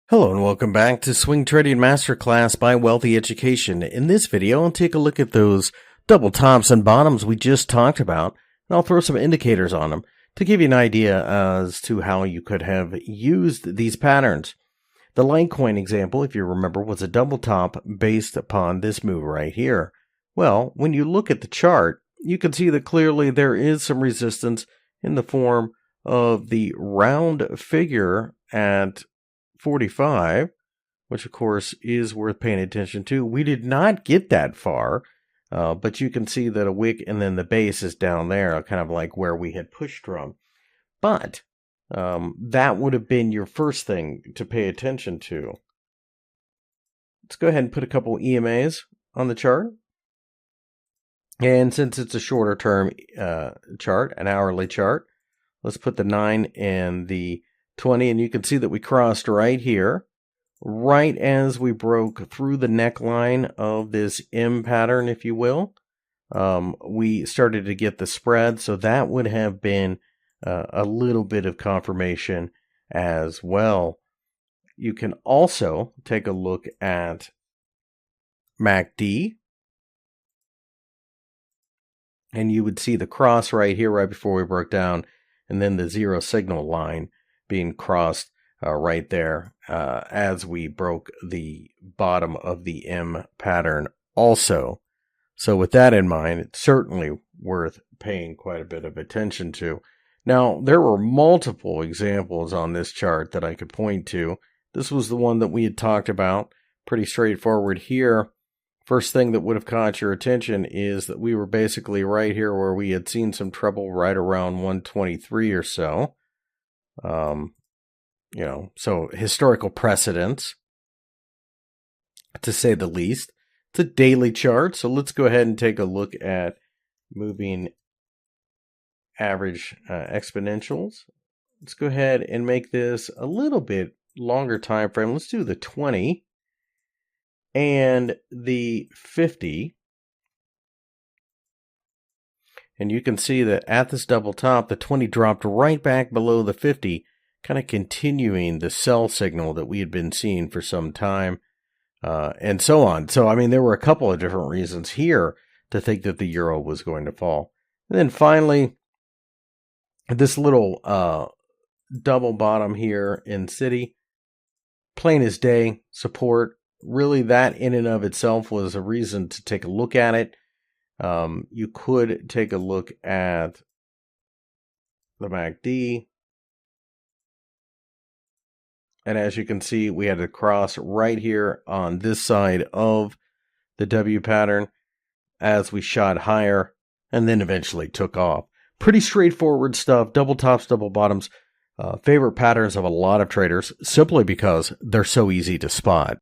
Hello and welcome back to Swing Trading Masterclass by Wealthy Education. In this video, I'll take a look at those double tops and bottoms we just talked about, and I'll throw some indicators on them to give you an idea as to how you could have used these patterns. The Litecoin example, if you remember, was a double top based upon this move right here. Well, when you look at the chart, you can see that clearly there is some resistance in the form of the round figure at 45, which of course is worth paying attention to. We did not get that far, but you can see that a wick and then the base is down there, kind of like where we had pushed from. But that would have been your first thing to pay attention to. Let's go ahead and put a couple EMAs on the chart. And since it's a shorter term chart, an hourly chart, let's put the 9 and the 20, and you can see that we crossed right here, right as we broke through the neckline of this M pattern, if you will. We started to get the spread, so that would have been a little bit of confirmation as well. You can also take a look at MACD, and you would see the cross right here, right before we broke down, and then the zero signal line being crossed right there as we broke the bottom of the M pattern also. So with that in mind, it's certainly worth paying quite a bit of attention to. Now, there were multiple examples on this chart that I could point to. This was the one that we had talked about. Pretty straightforward here. First thing that would have caught your attention is that we were basically right here where we had seen some trouble right around 123 or so. So historical precedents, to say the least. It's a daily chart, so let's go ahead and take a look at moving average exponentials. Let's go ahead and make this a little bit longer time frame. Let's do the 20 and the 50. And you can see that at this double top, the 20 dropped right back below the 50, kind of continuing the sell signal that we had been seeing for some time, and so on. So, I mean, there were a couple of different reasons here to think that the euro was going to fall. And then finally, this little double bottom here in City, plain as day, support. Really, that in and of itself was a reason to take a look at it. You could take a look at the MACD. And as you can see, we had a cross right here on this side of the W pattern as we shot higher and then eventually took off. Pretty straightforward stuff. Double tops, double bottoms. Favorite patterns of a lot of traders simply because they're so easy to spot.